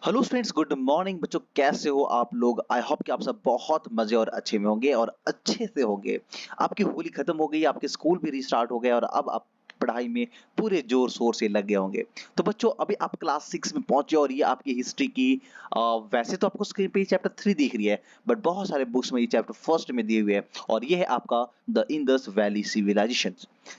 Hello friends, good morning बच्चों। कैसे हो आप लोग? आई होप कि आप सब बहुत मजे और अच्छे में होंगे और अच्छे से होंगे। आपकी होली खत्म हो गई, आपके स्कूल भी रीस्टार्ट हो गए और अब आप पढ़ाई में पूरे जोर शोर से लग गए होंगे। तो बच्चों, अभी आप क्लास 6 में पहुंचे और ये आपकी हिस्ट्री की वैसे तो आपको स्क्रीन पे चैप्टर 3 दिख रही है, बट बहुत सारे बुक्स में ये चैप्टर फर्स्ट में दिए हुए है और ये है आपका द इंडस वैली सिविलाइजेशन।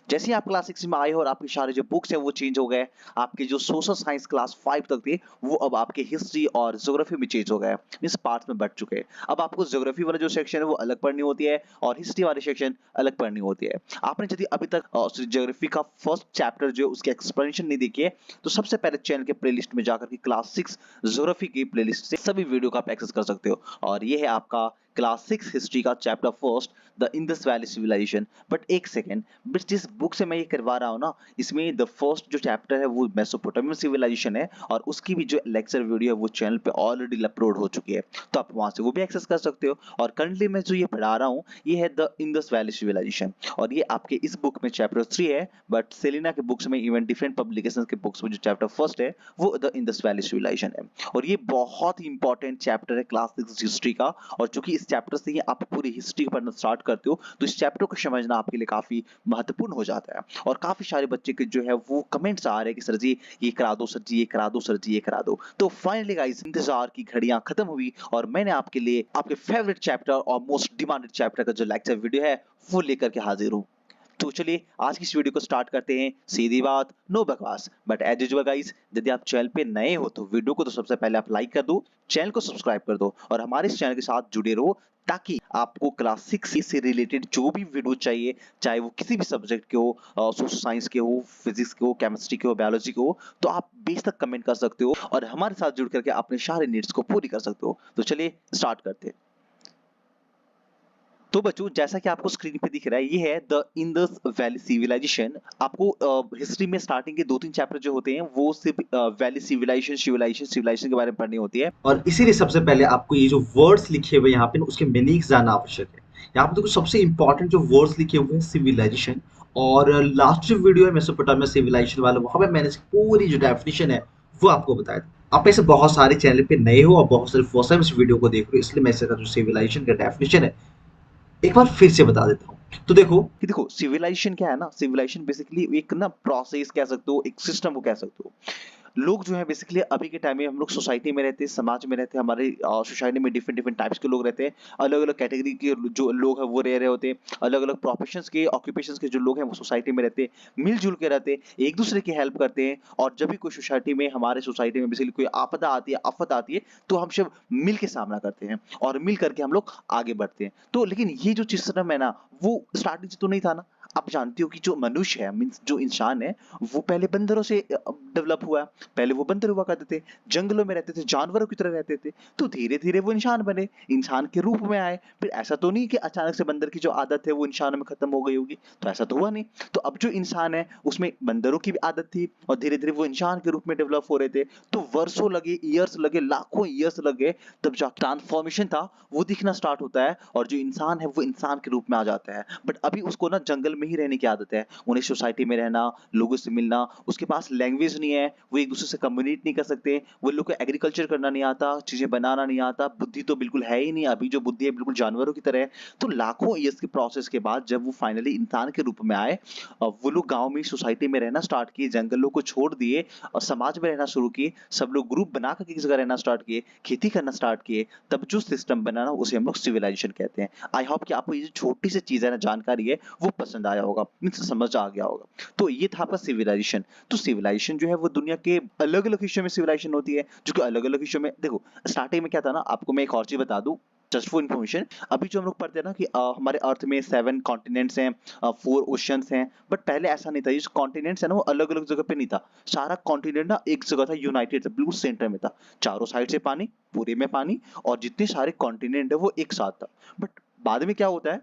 जैसे ही आप क्लास 6 में आए हो और आपके सारे जो बुक्स है वो चेंज हो गए। आपके जो सोशल साइंस क्लास 5 तक थे वो अब आपके हिस्ट्री और ज्योग्राफी में चेंज हो गया है, इस पार्ट में बढ़ चुके हैं। अब आपको ज्योग्राफी वाला जो सेक्शन है वो अलग पढ़नी होती है और हिस्ट्री वाली सेक्शन अलग पढ़नी होती है। आपने यदि अभी तक ज्योग्राफी का फर्स्ट चैप्टर जो है उसकी एक्सप्लेनेशन नहीं देखी है, तो सबसे पहले चैनल के प्लेलिस्ट में जाकर के क्लास 6 ज्योग्राफी की प्लेलिस्ट से सभी वीडियो का आप एक्सेस कर सकते हो। और ये है आपका क्लास 6 हिस्ट्री का chapter first, the Indus valley civilization. But एक सेकेंड, बट जिस बुक से मैं ये करवा रहा हूँ ना, इसमें द फर्स्ट जो चैप्टर है वो मेसोपोटामियन सिविलाइजेशन है और उसकी भी जो लेक्चर वीडियो है वो चैनल पे ऑलरेडी अपलोड हो चुकी है, तो आप वहां से वो भी एक्सेस कर सकते हो। और करंटली मैं जो ये पढ़ा रहा हूँ ये है द इंडस वैली सिविलाइजेशन और ये आपके इस बुक में चैप्टर 3 है। बट सेलिना के बुक्स में, इवन डिफरेंट पब्लिकेशंस के बुक्स में जो चैप्टर फर्स्ट है वो द इंडस वैली सिविलाइजेशन है। और ये बहुत ही इंपॉर्टेंट चैप्टर है क्लास 6 हिस्ट्री का। और चूंकि इस चैप्टर से ही आप पूरी हिस्ट्री पढ़ना स्टार्ट करते हो, तो इस चैप्टर को समझना आपके लिए काफी महत्वपूर्ण हो जाता है। और काफी सारे बच्चे के जो है वो कमेंट्स आ रहे हैं कि सर जी ये करा दो, सर जी ये करा दो, सर जी ये करा दो। तो फाइनली गाइस, इंतजार की घड़ियां खत्म हुई और मैंने आपके लिए आपके फेवरेट चैप्टर और मोस्ट डिमांडेड चैप्टर का जो लेक्चर वीडियो है वो लेकर के हाजिर हूँ। तो चलिए आज की इस वीडियो को स्टार्ट करते हैं। सीधी बात, नो बकवास। बट एज यूजुअल गाइस, यदि आप चैनल पे नए हो तो वीडियो को तो सबसे पहले आप लाइक कर दो, चैनल को सब्सक्राइब कर दो और हमारे इस चैनल के साथ जुड़े रहो, ताकि आपको क्लास 6 से रिलेटेड जो भी वीडियो चाहिए, चाहे वो किसी भी सब्जेक्ट के हो, सोशल साइंस के हो, फिजिक्स के हो, केमिस्ट्री के हो, बायोलॉजी के हो, तो आप बेशक कमेंट कर सकते हो और हमारे साथ जुड़ करके अपने सारे नीड्स को पूरी कर सकते हो। तो चलिए स्टार्ट करते हैं। तो बच्चों, जैसा कि आपको स्क्रीन पे दिख रहा है, ये है द इंडस वैली सिविलाइजेशन। आपको हिस्ट्री में स्टार्टिंग के 2-3 चैप्टर जो होते हैं वो सिर्फ वैली सिविलाइजेशन सिविलाइजेशन सिविलाइजेशन के बारे में पढ़नी होती है। और इसीलिए सबसे पहले आपको ये जो वर्ड्स लिखे हुए यहाँ पे उसके मीनिंग्स जानना आवश्यक है। यहाँ पे देखो सबसे इंपॉर्टेंट जो वर्ड्स लिखे हुए हैं सिविलाइजेशन, और लास्ट जो वीडियो है मेसोपोटामिया सिविलाइजेशन वाला, वहां पे मैंने इसकी पूरी जो डेफिनेशन है वो आपको बताया था। आप ऐसे बहुत सारे चैनल पे नए हो और बहुत सारे फर्स्ट टाइम इस वीडियो को देख रहे हो, इसलिए मैं इसका जो सिविलाइजेशन का डेफिनेशन है एक बार फिर से बता देता हूँ। तो देखो, कि देखो सिविलाइजेशन क्या है ना, सिविलाइजेशन बेसिकली एक ना प्रोसेस कह सकते हो, एक सिस्टम को कह सकते हो। लोग जो है बेसिकली अभी के टाइम में हम लोग सोसाइटी में रहते हैं, समाज में रहते हैं, हमारे सोसाइटी में डिफरेंट डिफरेंट टाइप्स के लोग रहते हैं। अलग अलग कैटेगरी के जो लोग हैं वो रह रहे होते हैं। अलग अलग प्रोफेशंस के, ऑक्यूपेशंस के जो लोग हैं वो सोसाइटी में रहते हैं, मिलजुल के रहते हैं, एक दूसरे की हेल्प करते हैं। और जब भी कोई सोसाइटी में, हमारे सोसाइटी में बेसिकली कोई आपदा आती है, आफत आती है, तो हम सब मिल के सामना करते हैं और मिल करके हम लोग आगे बढ़ते हैं। तो लेकिन ये जो सिस्टम है ना, वो स्टार्टिंग से तो नहीं था ना। आप जानते हो कि जो मनुष्य है, मीन्स जो इंसान है, वो पहले बंदरों से डेवलप हुआ है। पहले वो बंदर हुआ करते थे, जंगलों में रहते थे, जानवरों की तरह रहते थे। तो धीरे धीरे वो इंसान बने, इंसान के रूप में आए। फिर ऐसा तो नहीं कि अचानक से बंदर की जो आदत है वो इंसानों में खत्म हो गई होगी, तो ऐसा तो हुआ नहीं। तो अब जो इंसान है उसमें बंदरों की भी आदत थी और धीरे धीरे वो इंसान के रूप में डेवलप हो रहे थे। तो वर्षों लगे, ईयर्स लगे, लाखों ईयर्स लगे, तब जाके ट्रांसफॉर्मेशन था वो दिखना स्टार्ट होता है और जो इंसान है वो इंसान के रूप में आ जाता है। बट अभी उसको ना जंगल में ही रहने की आदत है, उन्हें सोसाइटी में रहना, लोगों से मिलना, उसके पास लैंग्वेज नहीं है, वो एक दूसरे से कम्युनिकेट नहीं कर सकते, वो लोग को एग्रीकल्चर करना नहीं आता, चीजें बनाना नहीं आता, बुद्धि तो बिल्कुल है ही नहीं, अभी जो बुद्धि है बिल्कुल जानवरों की तरह है। तो लाखों ईयर्स के प्रोसेस के बाद जब वो फाइनली इंसान के रूप में आए, वो लोग गांव में, सोसाइटी में रहना स्टार्ट किए, जंगलों को छोड़ दिए और समाज में रहना शुरू किए, सब लोग ग्रुप बना करके एक जगह रहना स्टार्ट किए, खेती करना स्टार्ट किए, तब जो सिस्टम बना ना उसे हम लोग सिविलाइजेशन कहते हैं। आई होप कि आपको ये जो छोटी सी चीज है ना, जानकारी है, वो पसंद आया होगा, मीन्स समझ आ गया होगा। तो ये था आपका सिविलाइजेशन। तो सिविलाइजेशन जो है वो दुनिया के अलग अलग हिस्सों में सिविलाइजेशन होती है, जो कि अलग अलग हिस्सों में, देखो स्टार्टिंग में क्या था ना, आपको मैं एक और चीज बता दूं जस्ट फॉर इन्फॉर्मेशन। अभी जो हम लोग पढ़ते हैं ना कि हमारे अर्थ में 7 कॉन्टिनेंट्स हैं, 4 ओशियंस हैं, बट पहले ऐसा नहीं था। ये जो कॉन्टिनेंट्स है ना वो अलग अलग जगह पे नहीं था, सारा कॉन्टिनेंट ना एक जगह था, यूनाइटेड था, बिल्कुल सेंटर में था, चारों साइड से पानी, पूरे में पानी, और जितने सारे कॉन्टिनेंट है वो एक साथ था। बट बाद में क्या होता है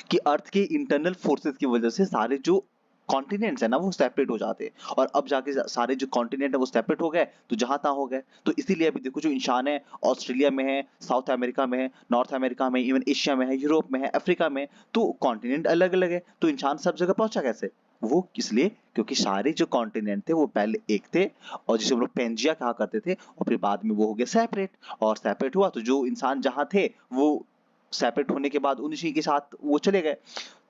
कि अर्थ के इंटरनल फोर्सेस की वजह से सारे जो कॉन्टिनेंट्स है ना वो सेपरेट हो जाते हैं, और अब जाके सारे जो कॉन्टिनेंट है वो सेपरेट हो गए, तो जहां तहां हो गए। तो इसीलिए अभी देखो जो इंसान है, ऑस्ट्रेलिया में है, साउथ अमेरिका में है, नॉर्थ अमेरिका में, इवन एशिया में है, यूरोप में है, अफ्रीका में है, तो कॉन्टिनेंट अलग अलग है, तो इंसान सब जगह पहुंचा कैसे? वो इसलिए क्योंकि सारे जो कॉन्टिनेंट थे वो पहले एक थे, और जिसे हम लोग पेंजिया कहा करते थे, और फिर बाद में वो हो गया सेपरेट, और सेपरेट हुआ तो जो इंसान जहाँ थे वो सेपरेट होने के बाद उन्हीं के साथ वो चले गए।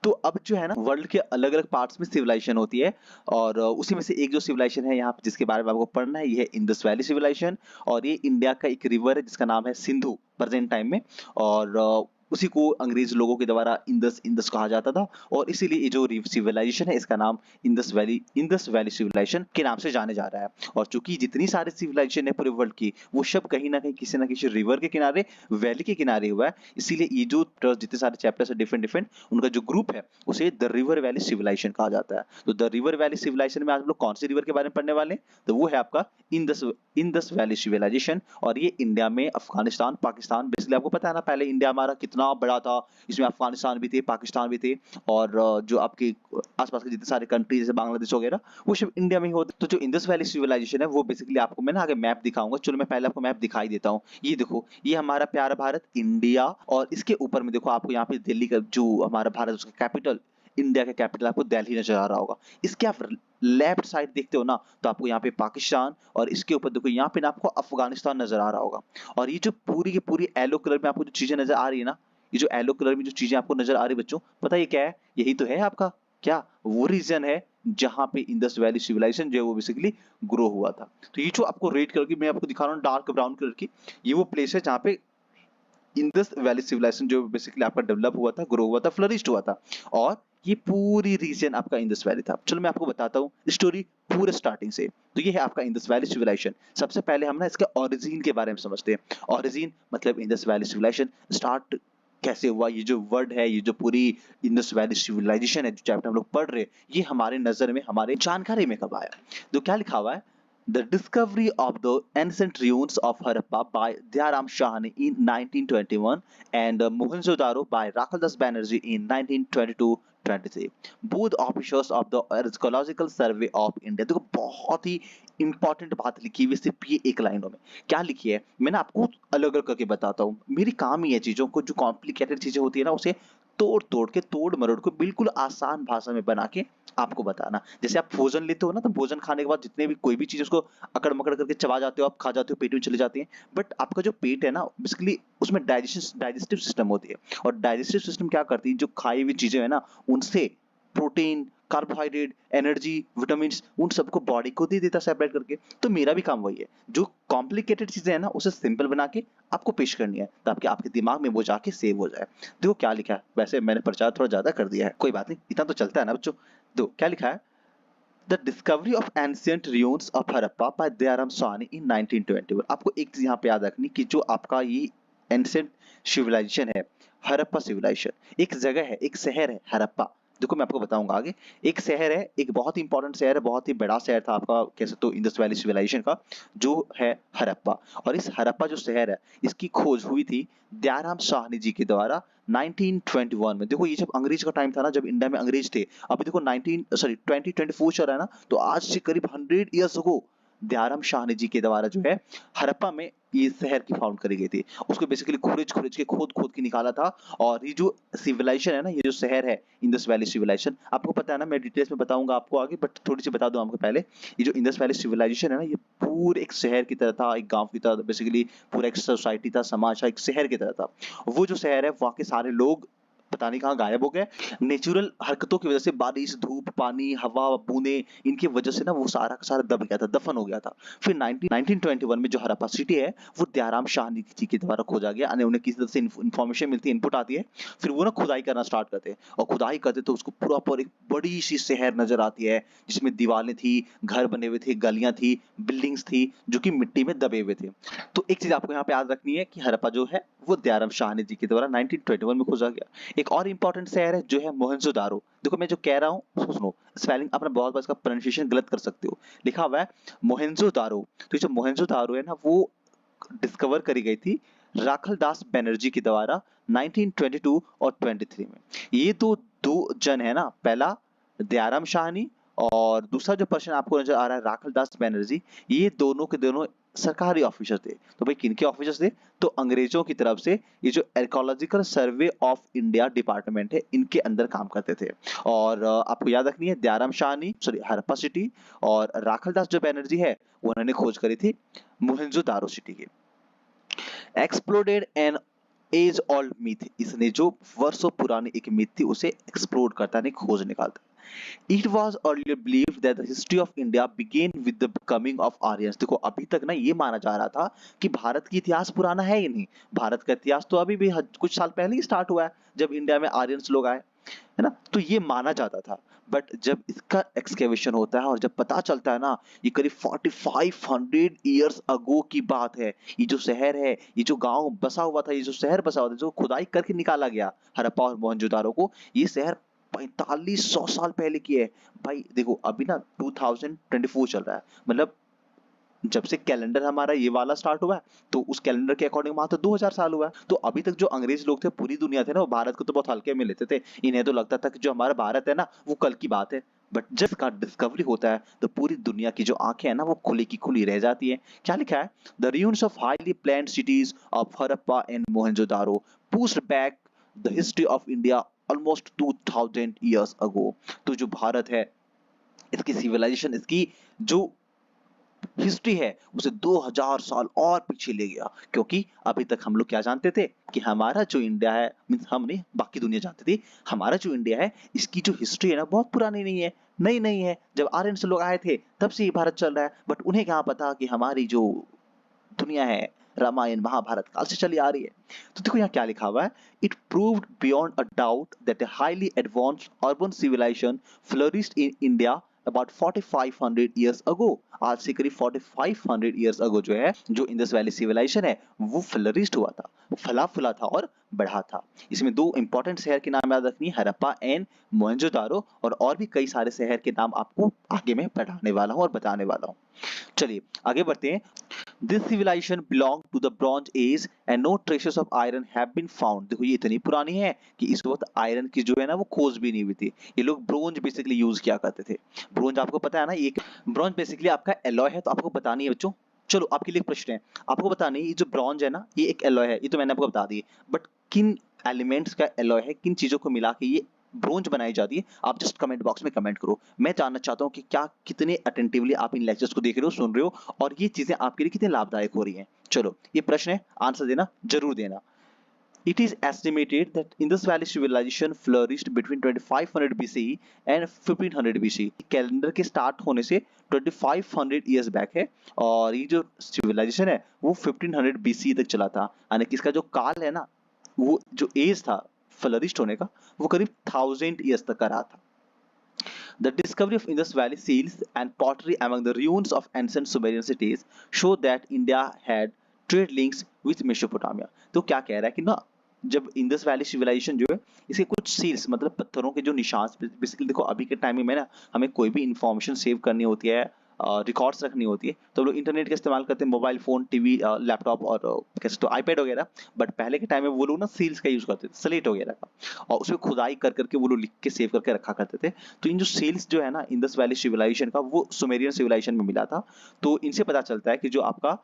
तो अब जो है ना वर्ल्ड के अलग अलग पार्ट्स में सिविलाइजेशन होती है, और उसी में से एक जो सिविलाइजेशन है यहाँ पे जिसके बारे में आपको पढ़ना है, ये है इंडस वैली सिविलाइजेशन। और ये इंडिया का एक रिवर है जिसका नाम है सिंधु प्रेजेंट टाइम में, और उसी को अंग्रेज लोगों के द्वारा इंडस इंडस कहा जाता था, और इसीलिए ये जो सिविलाइजेशन है इसका नाम इंडस वैली सिविलाइजेशन के नाम से जाने जा रहा है। और चूंकि जितनी सारी सिविलाइजेशन है पूरे वर्ल्ड की, वो सब कहीं ना कहीं किसी ना किसी रिवर के किनारे, वैली के किनारे हुआ है, इसीलिए ये जो जितने सारे चैप्टर्स है डिफरेंट डिफरेंट, उनका जो ग्रुप है उसे द रिवर वैली सिविलाइजेशन कहा जाता है। तो द रिवर वैली सिविलाइजेशन में आज हम लोग कौन सी रिवर के बारे में पढ़ने वाले हैं, तो वो है आपका इंडस वैली सिविलाइजेशन। और ये इंडिया में अफगानिस्तान, पाकिस्तान, बेसिकली आपको पता है ना पहले इंडिया हमारा कितना बड़ा था, इसमें अफगानिस्तान भी थे, पाकिस्तान भी थे, और जो आपके आसपास के जितने सारे कंट्रीज जैसे बांग्लादेश वगैरह, वो सब इंडिया में ही होते। तो जो इंडस वैली सिविलाइजेशन है वो बेसिकली आपको मैं ना आगे मैप दिखाऊंगा, चलो मैं पहले आपको मैप दिखाई देता हूँ। ये देखो, ये हमारा प्यारा भारत इंडिया, और इसके ऊपर में देखो आपको यहाँ पे दिल्ली का जो हमारा भारत उसका कैपिटल, इंडिया का कैपिटल आपको दिल्ली नजर आ रहा होगा। इसके आप लेफ्ट साइड देखते हो ना तो आपको यहाँ पे पाकिस्तान, और इसके ऊपर देखो यहाँ पे ना आपको अफगानिस्तान नजर आ रहा होगा। और ये जो पूरी की पूरी येलो कलर में आपको जो चीजें नजर आ रही है ना, ये जो येलो कलर में जो चीजें आपको नजर आ रही है बच्चों, पता है ये क्या है? यही तो है आपका क्या वो रीजन है जहां पे इंडस वैली सिविलाइजेशन जो है वो बेसिकली ग्रो हुआ था। तो ये जो आपको रेड कलर की मैं आपको दिखा रहा हूँ, डार्क ब्राउन कलर की, ये वो प्लेस है जहाँ पे इंडस वैली सिविलाइजेशन जो बेसिकली आपका डेवलप हुआ था, ग्रो हुआ था, फ्लरिश्ड हुआ था। और ये पूरी रीजन आपका इंडस वैली था। चलो मैं आपको बताता हूँ स्टोरी पूरे स्टार्टिंग से। तो ये है आपका इंडस वैली सिविलाइजेशन। सबसे पहले हम ना इसके ओरिजिन के बारे में समझते हैं। ओरिजिन मतलब इंडस वैली सिविलाइजेशन स्टार्ट कैसे हुआ, ये जो वर्ड है, ये जो पूरी इंडस वैली सिविलाइजेशन है जो चैप्टर हम लोग पढ़ रहे हैं, ये हमारे नजर में, हमारे जानकारी में कब आया। तो क्या लिखा हुआ है, The discovery of the ancient ruins of Harappa by Dyaram Shahani in 1921 and Mohenjo-daro by Rakhaldas Banerjee in 1922-23. Both officers of the Archaeological Survey of India। देखो बहुत ही इंपॉर्टेंट बात लिखी हुई सिर्फ ये एक लाइनों में। क्या लिखी है मैं ना आपको अलग अलग करके बताता हूँ। मेरी काम ही है चीजों को, जो कॉम्प्लिकेटेड चीजें होती है ना उसे तोड़ तोड़ के, तोड़ मरोड़ को बिल्कुल आसान भाषा में बना के आपको बताना। जैसे आप भोजन लेते हो ना, तो भोजन खाने के बाद जितने भी कोई भी चीज उसको अकड़ मकड़ करके चबा जाते हो, आप खा जाते हो, पेट में चले जाती है। बट आपका जो पेट है ना बेसिकली उसमें डाइजेस्टिव सिस्टम होती है, और डाइजेस्टिव सिस्टम क्या करती है, जो खाई हुई चीजें है ना उनसे प्रोटीन, कार्बोहाइड्रेट, एनर्जी, विटामिन, उन सबको बॉडी को दे देता सेपरेट करके। तो मेरा भी काम वही है, जो कॉम्प्लिकेटेड चीजें है ना उसे सिंपल बना के आपको पेश करनी है, ताकि आपके दिमाग में वो जाके सेव हो जाए। देखो क्या लिखा है, वैसे मैंने प्रचार थोड़ा ज्यादा कर दिया है, कोई बात नहीं, इतना तो चलता है ना बच्चों। दो क्या लिखा है, the discovery of ancient ruins of Harappa by Dayaram Sahni in 1921। आपको एक चीज यहाँ पे याद रखनी कि जो आपका ये एंशियंट सिविलाइजेशन है, हड़प्पा सिविलाइजेशन, एक जगह है, एक शहर है हड़प्पा। देखो मैं आपको बताऊंगा आगे। एक शहर है, एक बहुत ही इंपॉर्टेंट शहर है, बहुत ही बड़ा शहर था आपका कह सकते हो इंडस वैली सिविलाइजेशन का, जो है हड़प्पा। और इस हड़प्पा जो शहर है इसकी खोज हुई थी दयाराम साहनी जी के द्वारा 1921 में। देखो ये जब अंग्रेज का टाइम था ना, जब इंडिया में अंग्रेज थे, अभी देखो 2024 चल रहा है ना, तो आज से करीब 100 इयर्स अगो दयाराम शाहनी जी के द्वारा जो है हड़प्पा में ये शहर की फाउंड करी गई थी। उसको बेसिकली खोज खोज के, खोद खोद के निकाला था। और ये जो सिविलाइजेशन है ना, ये जो शहर है इंडस वैली सिविलाइजेशन, आपको पता है ना, मैं डिटेल्स में बताऊंगा आपको आगे, बट थोड़ी सी बता दूं आपको पहले। ये जो इंडस वैली सिविलाइजेशन है ना, ये पूरे एक शहर की तरह था, एक गांव की तरह, बेसिकली पूरा एक सोसाइटी था, समाज था, एक शहर की तरह था। वो जो शहर है वहाँ के सारे लोग पता नहीं कहाँ गायब हो गए। नेचुरल हरकतों की वजह से, बारिश, धूप, पानी, हवा, बूंदे, इनकी वजह से ना वो सारा का सारा दब गया था, दफन हो गया था। फिर 1921 में जो हड़प्पा सिटी है वो दयाराम शाहनी जी के द्वारा खोजा गया। उन्हें किसी तरह से इंफॉर्मेशन मिलती है, इनपुट आती है, फिर वो ना खुदाई करना स्टार्ट करते हैं, और खुदाई करते तो उसको प्रॉपर एक बड़ी सी शहर नजर आती है, जिसमें दीवारें थी, घर बने हुए थे, गलियां थी, बिल्डिंग्स थी, जो कि मिट्टी में दबे हुए थे। तो एक चीज आपको यहाँ पे याद रखनी है कि हड़प्पा जो है वो दयाराम शाहनी जी के द्वारा 1921 में खोजा गया। एक और इंपॉर्टेंट शहर है जो है मोहनजोदारो। देखो मैं जो कह रहा हूँ उसको सुनो, स्पेलिंग अपना बहुत बार इसका प्रोनाउंसिएशन गलत कर सकते हो। लिखा हुआ है मोहनजोदारो। तो ये जो मोहनजोदारो है ना, वो डिस्कवर करी गई थी राखल दास बनर्जी के द्वारा 1922 और 23 में। ये तो दो जन है ना, पहला दयाराम शाहनी और दूसरा जो पर्सन आपको नजर आ रहा है राखल दास बनर्जी, ये दोनों के दोनों सरकारी ऑफिसर थे। तो भाई किनके ऑफिसर्स थे? तो अंग्रेजों की तरफ से ये जो archaeological survey of India department है, इनके अंदर काम करते थे। और आपको याद रखनी है, दयाराम शाहनी, सॉरी हड़प्पा सिटी, और राखलदास जो बैनर्जी है, वो उन्होंने खोज करी थी मोहनजोदारो सिटी की। Exploded an age old myth, इसने जो वर्षों पुरानी एक मिथ थी उसे एक्सप्लोड करता है, खोज निकालता है। It was earlier believed that the history of India began with the coming of Aryans। देखो अभी तक ना ये माना जा रहा था कि भारत की इतिहास पुराना है ही नहीं, भारत का इतिहास तो अभी भी कुछ साल पहले ही स्टार्ट हुआ है, जब इंडिया में आर्यंस लोग आए, है ना। तो ये माना जाता था, बट जब इसका एक्सकेवेशन होता है और जब पता चलता है ना, ये करीब 4500 ईयर्स अगो की बात है। ये जो शहर है, ये जो गांव बसा हुआ था, ये जो शहर बसा हुआ था, जो खुदाई करके निकाला गया हड़प्पा और मोहनजोदारो को, ये शहर 4500 साल पहले की है। भाई देखो अभी ना 2024 चल रहा है, मतलब जब से कैलेंडर हमारा ये वाला स्टार्ट हुआ है, तो उस कैलेंडर के अकॉर्डिंग वहां तो 2000 साल हुआ है। तो अभी तक जो अंग्रेज लोग थे, पूरी दुनिया थे ना, वो भारत को तो बहुत हल्के में लेते थे। इन्हें तो लगता था कि जो हमारा भारत है ना, वो कल की बात है। बट जब इसका डिस्कवरी होता है, तो पूरी दुनिया की जो आंखें हैं ना, वो खुली की खुली रह जाती है। क्या लिखा है? The ruins of highly planned cities of Harappa and Mohenjodaro pushed back the history of India almost 2000 years ago। तो जो भारत है, इसकी सिविलाइजेशन, इसकी जो हिस्ट्री है, उसे 2000 साल और पीछे ले गया। क्योंकि अभी तक हम लोग क्या जानते थे कि हमारा जो इंडिया है, मीन्स हम नहीं, बाकी दुनिया जानती थी, हमारा जो इंडिया है, इसकी जो हिस्ट्री है ना, बहुत पुरानी नहीं है, नई नहीं है। जब आर्यन लोग आए थे, तब से ये भारत चल रहा है। बट उन्हें क्या पता कि हमारी जो दुनिया है, रामायण महाभारत काल से चली आ रही है। तो देखो यहाँ क्या लिखा हुआ है, it proved beyond a doubt that a highly advanced urban civilization flourished in India about 4500 years ago। आज से करीब 4500 years ago जो है, जो इंडस वैली सिविलाइजेशन है, वो फ्लरिश्ड हुआ था, फला फूला था और बढ़ा था। इसमें दो इंपॉर्टेंट शहर के नाम याद रखनी है, हड़प्पा एंड मोहनजोदारो, और भी कई सारे शहर के नाम आपको आगे में पढ़ाने वाला हूँ और बताने वाला हूँ। चलिए आगे बढ़ते हैं। This civilization belonged to the Bronze Age and no traces of iron have been found। देखो ये इतनी पुरानी है कि इस वक्त आयरन की जो है ना, वो खोज भी नहीं हुई थी। ये लोग ब्रोंज बेसिकली यूज किया करते थे। ब्रोंज आपको पता है ना, ये ब्रोंज बेसिकली आपका एलॉय है, तो आपको बतानी है बच्चों। चलो आपके लिए एक प्रश्न है, आपको बतानी है, ये जो ब्रॉन्ज है ना, ये एक एलॉय है, ये तो मैंने आपको बता दी, बट किन एलिमेंट्स का एलॉय है, किन चीजों को मिला के ये ब्रोंज बनाई जाती है? आप जस्ट कमेंट बॉक्स में कमेंट करो। मैं जानना चाहता हूँ कि क्या कितने अटेंटिवली आप इन लेक्चर्स को देख रहे हो, सुन रहे हो, और ये चीजें आपके लिए कितने लाभदायक हो रही हैं। चलो ये प्रश्न है, आंसर देना जरूर देना। It is estimated that Indus Valley civilization flourished between 2500 BCE and 1500 BCE। Calendar के स्टार्ट होने से 2500 ईयर्स बैक है, और ये जो सिविलाइजेशन है वो 1500 BCE तक चला था। यानी कि इसका जो काल है ना, वो जो एज था फ्लरिश्ड होने का, वो करीब 1000 ईयर्स तक का रहा था। The discovery of Indus Valley seals and pottery among the ruins of ancient Sumerian cities show that India had trade links with Mesopotamia। तो क्या कह रहा है कि ना, जब इंडस वैली सिविलाइजेशन जो है, इसके कुछ सील्स, मतलब पत्थरों के जो निशान, बेसिकली देखो अभी के टाइम में ना, हमें कोई भी इंफॉर्मेशन सेव करनी होती है, रिकॉर्ड्स रखनी होती है, तो लोग इंटरनेट का इस्तेमाल करते हैं, मोबाइल फोन, टीवी, लैपटॉप और कैसे तो आईपैड वगैरह। बट पहले के टाइम में वो लोग ना सील्स का यूज करते थे, स्लेट वगैरह का, और उसमें खुदाई कर करके वो लोग लिख के सेव करके रखा करते थे। तो इन जो सील्स जो है ना इंडस वैली सिविलाइजेशन का, वो सुमेरियन सिविलाइजेशन में मिला था। तो इनसे पता चलता है कि जो आपका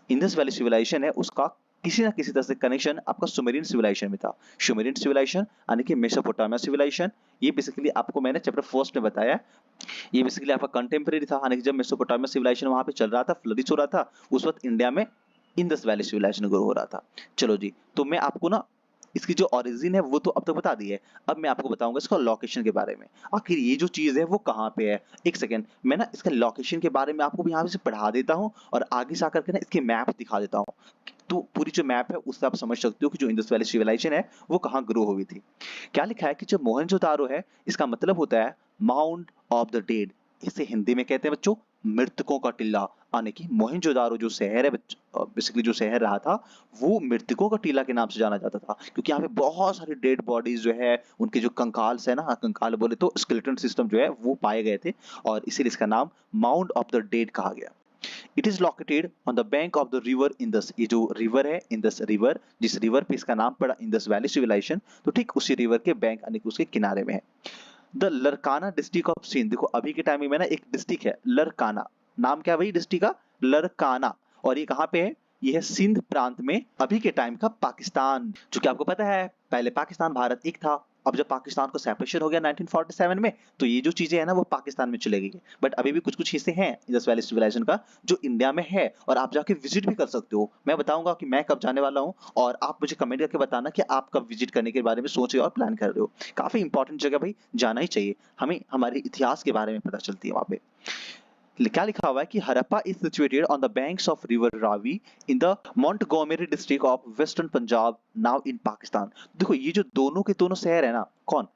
इंडस वैली सिविलाइजेशन है, उसका किसी ना किसी तरह से कनेक्शन आपका सुमेरियन सिविलाइजेशन में था। सुमेरियन सिविलाइजेशन यानी कि मेसोपोटामिया सिविलाइजेशन, ये बेसिकली आपको मैंने चैप्टर फर्स्ट में बताया, ये बेसिकली आपका कंटेम्परेरी था। यानी कि जब मेसोपोटामिया सिविलाइजेशन वहां पे चल रहा था, फ्लरिश हो रहा था, उस वक्त इंडिया में इंडस वैली सिविलाइजेशन ग्रो हो रहा था। चलो जी, तो मैं आपको ना इसकी जो ओरिजिन है वो तो अब तक बता दी है। अब मैं आपको बताऊंगा इसका लोकेशन के बारे में। आखिर ये जो चीज है वो कहाँ पे है। एक सेकेंड, मैं ना इसका लोकेशन के बारे में आपको यहाँ से पढ़ा देता हूँ, और आगे से आकर के ना इसके मैप दिखा देता हूँ। तो पूरी जो मैप है उससे आप समझ सकते हो कि जो इंडस वैली सिविलाइजेशन है वो कहाँ ग्रो हुई थी। क्या लिखा है कि जो मोहनजोदारो है, इसका मतलब होता है माउंट ऑफ द डेड। इसे हिंदी में कहते हैं बच्चों मृतकों का टिल्ला। यानी कि मोहनजोदारो जो शहर है, बेसिकली जो शहर रहा था, वो मृतकों का टीला के नाम से जाना जाता था, क्योंकि यहाँ पे बहुत सारी डेड बॉडीज जो है, उनके जो कंकाल्स है ना, कंकाल बोले तो स्केलेटन सिस्टम जो है, वो पाए गए थे, और इसीलिए इसका नाम माउंट ऑफ द डेड कहा गया। It is located on the bank of the river Indus. ये जो रिवर है इंदस रिवर, जिस रिवर पे इसका नाम पड़ा इंदस वैली सिविलाइजेशन, तो ठीक उसी रिवर के बैंक यानी कि उसके किनारे में है। The Larkana district of Sindh. देखो अभी के टाइम में ना एक डिस्ट्रिक्ट है लरकाना, नाम क्या है भाई डिस्ट्रिक्ट का? लरकाना, और ये कहाँ पे है? ये है सिंध प्रांत में, अभी के टाइम का पाकिस्तान। जो कि आपको पता है पहले पाकिस्तान भारत एक था, अब जब पाकिस्तान को सेपरेशन हो गया 1947 में, तो ये जो चीजें है ना वो पाकिस्तान में चले गई है। बट अभी भी कुछ कुछ हिस्से हैं इंडस वैली सिविलाइजेशन का जो इंडिया में है, और आप जाके विजिट भी कर सकते हो। मैं बताऊंगा कि मैं कब जाने वाला हूँ, और आप मुझे कमेंट करके बताना कि आप कब विजिट करने के बारे में सोच रहे हो और प्लान कर रहे हो। काफी इंपॉर्टेंट जगह भाई, जाना ही चाहिए, हमें हमारे इतिहास के बारे में पता चलती है वहां पे। क्या लिखा हुआ है कि Harappa is situated on the banks of river Ravi in the Montgomery district of western Punjab now in Pakistan. देखो ये जो दोनों के दोनों शहर है ना, कौन,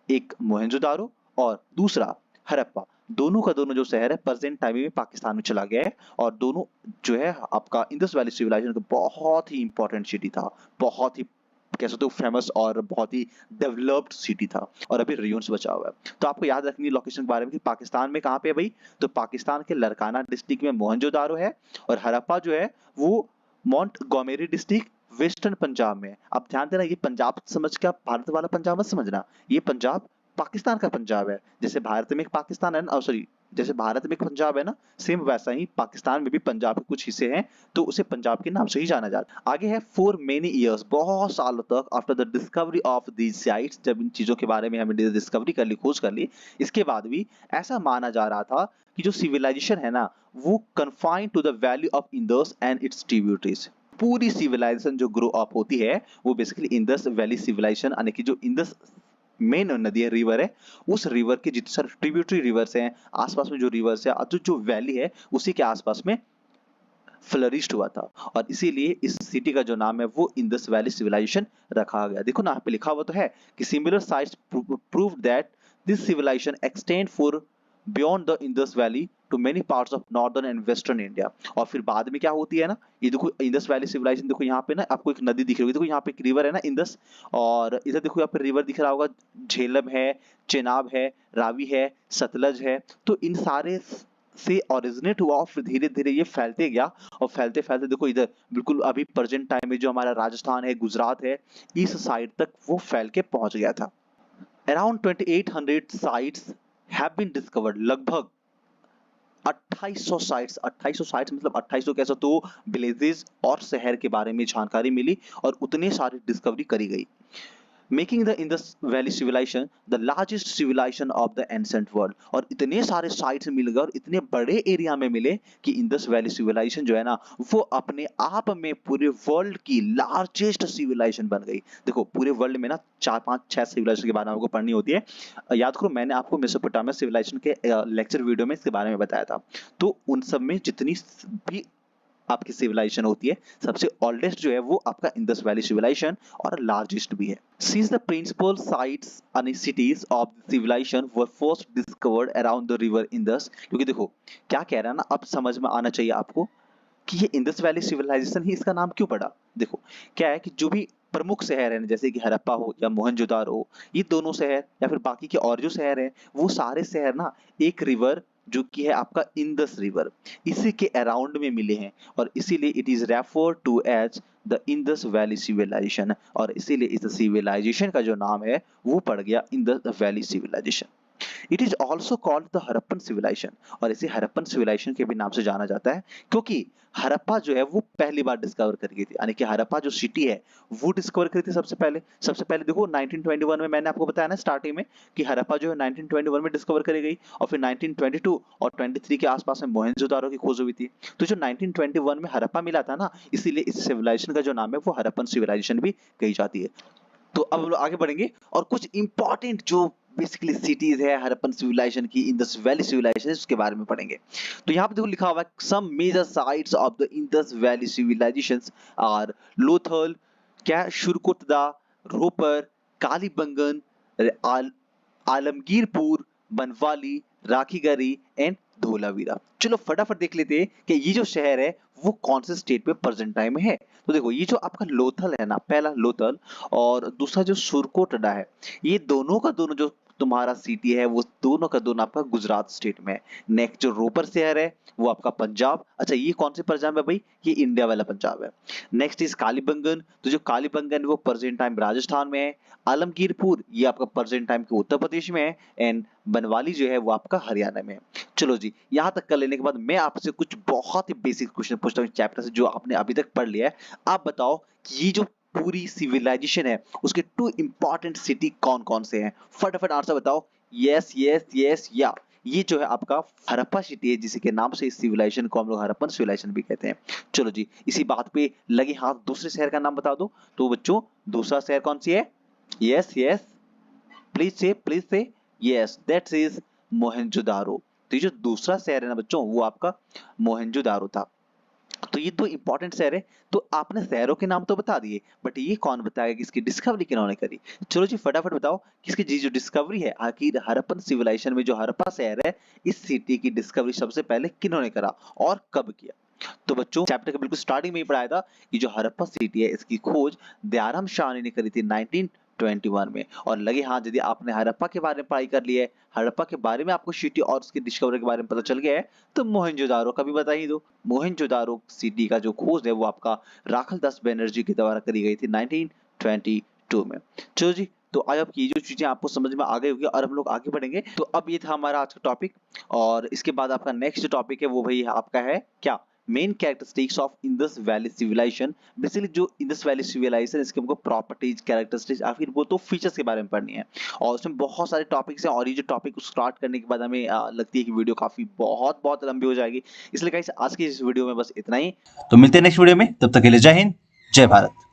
एक मोहनजोदारो और दूसरा हरप्पा, दोनों का दोनों जो शहर है प्रेजेंट टाइम में पाकिस्तान में चला गया है। और दोनों जो है आपका इंडस वैली सिविलाइजेशन का बहुत ही इंपॉर्टेंट सिटी था, बहुत ही कह सकते हो फेमस और बहुत ही डेवलप्ड सिटी था, और अभी रियून्स बचा हुआ है। तो आपको याद रखनी है लोकेशन के बारे में कि पाकिस्तान में कहाँ पे है भाई, तो पाकिस्तान के लरकाना डिस्ट्रिक्ट में मोहनजोदारो है, और हरप्पा जो है वो मोंटगोमेरी डिस्ट्रिक्ट वेस्टर्न पंजाब में है। आप ध्यान देना, ये पंजाब समझ के आप भारत वाला पंजाब मत समझना, ये पंजाब पाकिस्तान का पंजाब है। जैसे भारत में एक पाकिस्तान है ना, सॉरी, जैसे भारत में एक पंजाब है ना, सेम वैसा ही पाकिस्तान में भी पंजाब के कुछ हिस्से हैं, तो उसे पंजाब के नाम से ही जाना जाता है। आगे है फॉर मेनी ईयर्स, बहुत सालों तक, after the discovery of these sites, जब इन चीजों के बारे में हमने डिस्कवरी कर ली, खोज कर ली, इसके बाद भी ऐसा माना जा रहा था कि जो सिविलाइजेशन है ना वो confined to the valley of Indus and its tributaries. पूरी सिविलाइजेशन जो ग्रो अप होती है वो बेसिकली इंडस वैली सिविलाइजेशन, यानी कि जो इंडस मेन नदी है, रिवर है, उस रिवर के जितने सारे ट्रिब्यूटरी रिवर्स हैं, आसपास में जो रिवर्स है, जो वैली है, उसी के आसपास में फ्लरिश्ड हुआ था, और इसीलिए इस सिटी का जो नाम है वो इंडस वैली सिविलाइजेशन रखा गया। देखो ना यहाँ पे लिखा हुआ तो है कि similar sites prove that this civilization extend far beyond the Indus valley to many parts of northern and western India. और फिर बाद में क्या होती है ना, ये देखो इंडस वैली सिविलाइजेशन, देखो यहाँ पे ना आपको एक नदी दिख रही होगी, देखो यहाँ पे एक रिवर है ना इंडस, और इधर देखो यहाँ पे रिवर दिख रहा होगा, झेलम है, चेनाब है, रावी है, सतलज है। तो इन सारे से ओरिजिनेट हुआ और फिर धीरे धीरे ये फैलते गया, और फैलते फैलते देखो इधर बिल्कुल अभी प्रेजेंट टाइम में जो हमारा राजस्थान है, गुजरात है, इस साइड तक वो फैल के पहुंच गया था। Around 2800 sites have been discovered, लगभग 2800 साइट्स, 2800 साइट्स मतलब 2800 कैसे, तो विलेजेस और शहर के बारे में जानकारी मिली और उतने सारी डिस्कवरी करी गई, making the Indus valley civilization the largest civilization of the ancient world. और इतने सारे साइट्स मिल गए और इतने बड़े एरिया में मिले कि इंडस वैली सिविलाइजेशन जो है ना वो अपने आप में पूरे वर्ल्ड की लार्जेस्ट सिविलाइजेशन बन गई। देखो पूरे वर्ल्ड में ना 4 5 6 सिविलाइजेशन के बारे में आपको पढ़नी होती है, याद करो मैंने आपको मेसोपोटामिया सिविलाइजेशन के लेक्चर वीडियो में इसके बारे में बताया था। तो उन सब में जितनी भी आपकी सिविलाइजेशन होती है, सबसे ओल्डेस्ट जो है वो आपका इंडस वैली सिविलाइजेशन और लार्जेस्ट भी है। Since the principal sites and cities of the civilization were first discovered around the river Indus, क्योंकि देखो क्या कह रहा है ना, अब समझ में आना चाहिए आपको कि ये इंडस वैली सिविलाइजेशन ही इसका नाम क्यों पड़ा। देखो क्या है कि जो भी प्रमुख शहर है जैसे कि हड़प्पा हो या मोहनजोदारो हो, ये दोनों शहर या फिर बाकी के और जो शहर हैं वो सारे शहर ना एक रिवर जो कि है आपका इंडस रिवर, इसी के अराउंड में मिले हैं, और इसीलिए it is refer to as the Indus valley civilization, और इसीलिए इस सिविलाइजेशन का जो नाम है वो पड़ गया Indus valley civilization. It is also called the Harappan civilization, और इसे हड़प्पन सिविलाइजेशन के भी नाम से जाना जाता है क्योंकि हड़प्पा जो है वो पहली बार डिस्कवर करी गई थी, यानी कि हड़प्पा जो सिटी है वो डिस्कवर करी थी सबसे पहले देखो 1921 में, मैंने आपको बताया ना स्टार्टिंग में कि हड़प्पा जो है 1921 में डिस्कवर करी गई, और फिर 1922 और 23 के आसपास में मोहनजोदारो की खोज हुई थी। तो जो 1921 में हड़प्पा मिला था ना, इसीलिए इस सिविलाइजेशन का जो नाम है वो हड़प्पन सिविलाइजेशन भी कही जाती है। तो अब हम लोग आगे बढ़ेंगे और कुछ इंपॉर्टेंट जो बेसिकली सिटीज है हड़प्पन सिविलाइजेशन की, इंडस वैली सिविलाइजेशन, उसके बारे में पढ़ेंगे। तो यहाँ पे देखो लिखा हुआ है some major sites of the Indus valley civilizations are Lothal, क्या, शुरकुतदा, रोपर, कालीबंगन, आल, आलमगीरपुर, बनवाली, राखीगढ़ी एंड धोलावीरा। चलो फटाफट देख लेते हैं कि ये जो शहर है वो कौन से स्टेट में प्रेजेंट टाइम में है। तो देखो ये जो आपका लोथल है ना, पहला लोथल और दूसरा जो सुरकोटडा है, ये दोनों का दोनों जो तुम्हारा सिटी है वो दोनों का दोनों आपका गुजरात स्टेट में है। नेक्स्ट जो रोपर शहर है वो आपका पंजाब, अच्छा ये कौन से पंजाब है भाई, ये इंडिया वाला पंजाब है। नेक्स्ट इज कालीबंगन, तो जो कालीबंगन वो प्रेजेंट टाइम राजस्थान में है। आलमगीरपुर ये आपका प्रेजेंट टाइम के उत्तर प्रदेश में है। एंड बनवाली जो है वो आपका हरियाणा में है। चलो जी, यहाँ तक कर लेने के बाद मैं आपसे कुछ बहुत ही बेसिक क्वेश्चन पूछता हूँ चैप्टर से जो आपने अभी तक पढ़ लिया है। आप बताओ कि ये जो पूरी सिविलाइजेशन है उसके 2 इंपॉर्टेंट सिटी कौन कौन से हैं, फटाफट आंसर बताओ। यस यस यस या ये जो है आपका हड़प्पा सिटी है, जिसी के नाम से इस सिविलाइजेशन को हम लोग हड़प्पन सिविलाइजेशन भी कहते हैं। चलो जी, इसी बात पे लगे हाथ दूसरे शहर का नाम बता दो। तो बच्चों दूसरा शहर कौन सी है? यस यस, प्लीज से यस, दैट इज मोहनजोदारो। तो ये जो दूसरा शहर है ना बच्चों वो आपका मोहनजोदारो था। तो ये 2 इंपॉर्टेंट शहर है। तो आपने शहरों के नाम तो बता दिए, बट ये कौन बताएगा कि इसकी डिस्कवरी किन्होंने करी? चलो जी फटाफट बताओ कि इसकी जो डिस्कवरी है, आखिर हड़प्पन सिविलाइजेशन में जो हड़प्पा शहर है इस सिटी की डिस्कवरी सबसे पहले किन्होंने करा और कब किया? तो बच्चों चैप्टर के बिल्कुल स्टार्टिंग में ही पढ़ाया था कि जो हड़प्पा सिटी है इसकी खोज दयाराम शाहनी ने करी थी 1921 में। और लगे हाथ यदि आपने हड़प्पा के बारे में पढ़ाई कर ली है, हड़प्पा के बारे में आपको सिटी और उसकी डिस्कवरी के बारे में पता चल गया है, तो मोहनजोदारो का भी बता ही दो। मोहनजोदारो सिटी का जो खोज है वो आपका राखल दास बनर्जी के द्वारा करी गई थी 1922 में। चलो जी, तो आज आपकी ये जो चीजें आपको समझ में आ गई होगी और हम लोग आगे बढ़ेंगे। तो अब ये था हमारा आज का टॉपिक, और इसके बाद आपका नेक्स्ट जो टॉपिक है वो भाई आपका है क्या, main characteristics of Indus valley civilization. Basically जो इंडस वैली सिविलाइजेशन इसके हमको प्रॉपर्टीज, कैरेक्टरिस्टिक्स या फिर वो तो फीचर्स के बारे में पढ़नी है। और उसमें बहुत सारे टॉपिक्स हैं, और ये जो टॉपिक को स्टार्ट करने के बाद हमें लगती है कि वीडियो काफी बहुत बहुत लंबी हो जाएगी। इसलिए गाइस आज की इस वीडियो में बस इतना ही। तो मिलते हैं नेक्स्ट वीडियो में, तब तक के लिए जय हिंद, जय भारत।